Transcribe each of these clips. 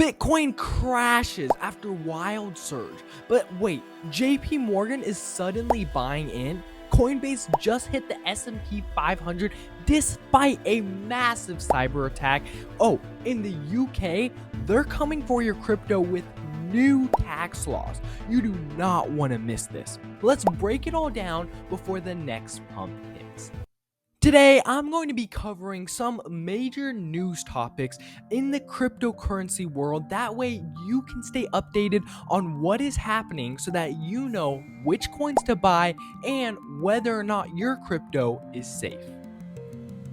Bitcoin crashes after wild surge. But wait, JP Morgan is suddenly buying in? Coinbase just hit the S&P 500 despite a massive cyber attack. Oh, in the UK, they're coming for your crypto with new tax laws. You do not want to miss this. Let's break it all down before the next pump hits. Today, I'm going to be covering some major news topics in the cryptocurrency world. That way, you can stay updated on what is happening so that you know which coins to buy and whether or not your crypto is safe.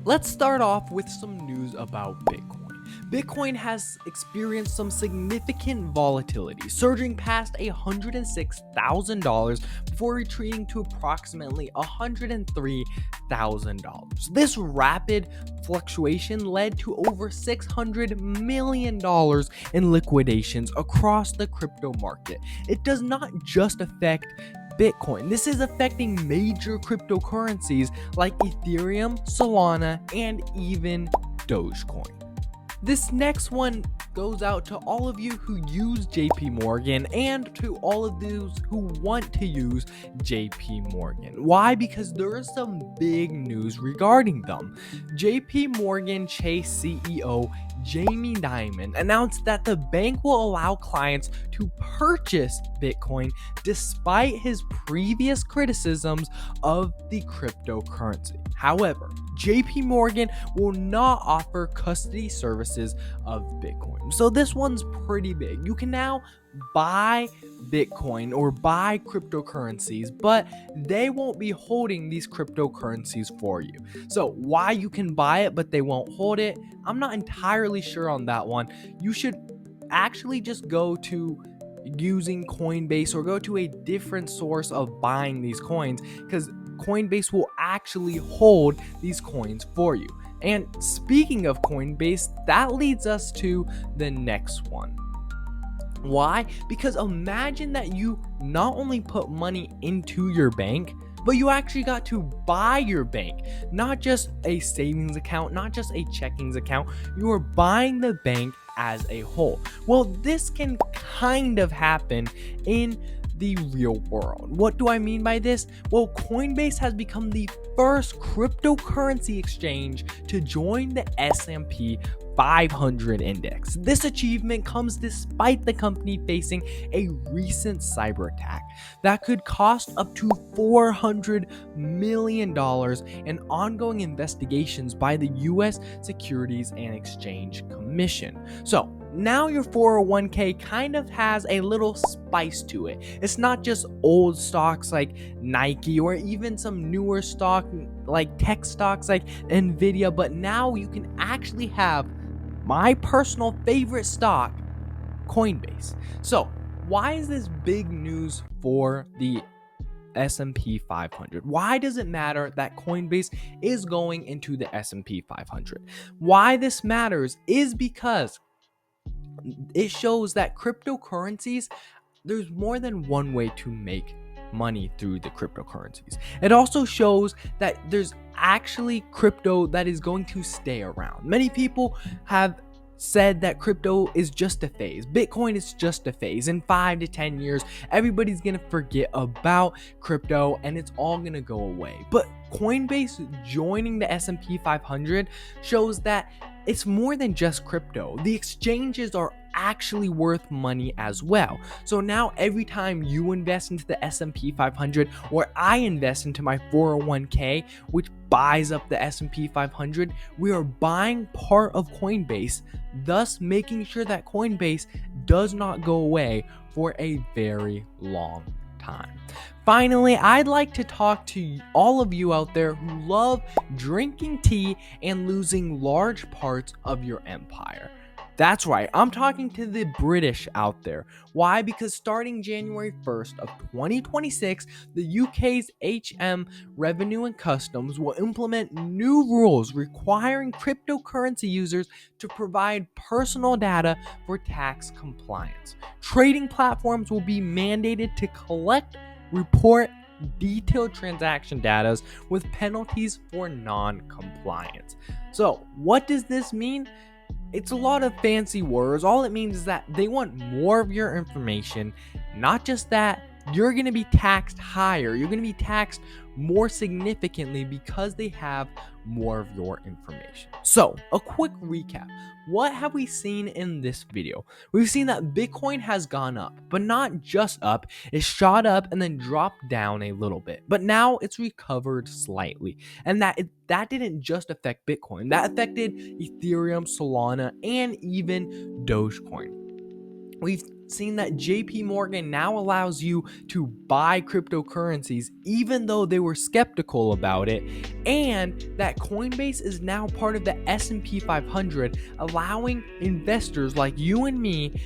Let's start off with some news about Bitcoin. Bitcoin has experienced some significant volatility, surging past $106,000 before retreating to approximately $103,000. This rapid fluctuation led to over $600 million in liquidations across the crypto market. It does not just affect Bitcoin. This is affecting major cryptocurrencies like Ethereum, Solana, and even Dogecoin. This next one goes out to all of you who use JP Morgan and to all of those who want to use JP Morgan. Why? Because there is some big news regarding them. JP Morgan Chase CEO Jamie Dimon announced that the bank will allow clients to purchase Bitcoin despite his previous criticisms of the cryptocurrency. However, JP Morgan will not offer custody services of Bitcoin. So this one's pretty big. You can now buy Bitcoin or buy cryptocurrencies, but they won't be holding these cryptocurrencies for you. So why you can buy it but they won't hold it, I'm not entirely sure on that one. You should actually just go to using Coinbase or go to a different source of buying these coins, because Coinbase will actually hold these coins for you. And speaking of Coinbase, that leads us to the next one. Why? Because imagine that you not only put money into your bank, but you actually got to buy your bank, not just a savings account, not just a checkings account. You are buying the bank as a whole. Well, this can kind of happen in the real world. What do I mean by this? Well, Coinbase has become the first cryptocurrency exchange to join the S&P 500 index. This achievement comes despite the company facing a recent cyber attack that could cost up to $400 million and ongoing investigations by the U.S. Securities and Exchange Commission. So now your 401k kind of has a little spice to it. It's not just old stocks like Nike or even some newer stock like tech stocks like Nvidia, but now you can actually have my personal favorite stock, Coinbase. So why is this big news for the S&P 500? Why does it matter that Coinbase is going into the S&P 500? Why this matters is because it shows that cryptocurrencies, there's more than one way to make money through the cryptocurrencies. It also shows that there's actually crypto that is going to stay around. Many people have said that crypto is just a phase. Bitcoin is just a phase. In 5 to 10 years, everybody's gonna forget about crypto and it's all gonna go away. But Coinbase joining the S&P 500 shows that it's more than just crypto. The exchanges are actually worth money as well. So now every time you invest into the S&P 500 or I invest into my 401k, which buys up the S&P 500, we are buying part of Coinbase, thus making sure that Coinbase does not go away for a very long time. Finally, I'd like to talk to all of you out there who love drinking tea and losing large parts of your empire. That's right, I'm talking to the British out there. Why? Because starting January 1st of 2026, the UK's HM Revenue and Customs will implement new rules requiring cryptocurrency users to provide personal data for tax compliance. Trading platforms will be mandated to collect, report detailed transaction data with penalties for non-compliance. So, what does this mean? It's a lot of fancy words. All it means is that they want more of your information. Not just that, you're going to be taxed higher. You're going to be taxed more significantly because they have more of your information. So, a quick recap. What have we seen in this video? We've seen that Bitcoin has gone up, but not just up. It shot up and then dropped down a little bit. But now it's recovered slightly. And that didn't just affect Bitcoin. That affected Ethereum, Solana, and even Dogecoin. We've seen that JP Morgan now allows you to buy cryptocurrencies even though they were skeptical about it, and that Coinbase is now part of the S&P 500, allowing investors like you and me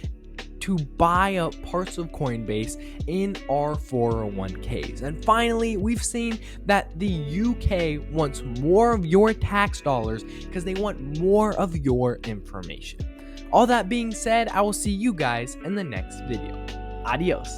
to buy up parts of Coinbase in our 401ks. And finally, we've seen that the UK wants more of your tax dollars because they want more of your information. All that being said, I will see you guys in the next video. Adios.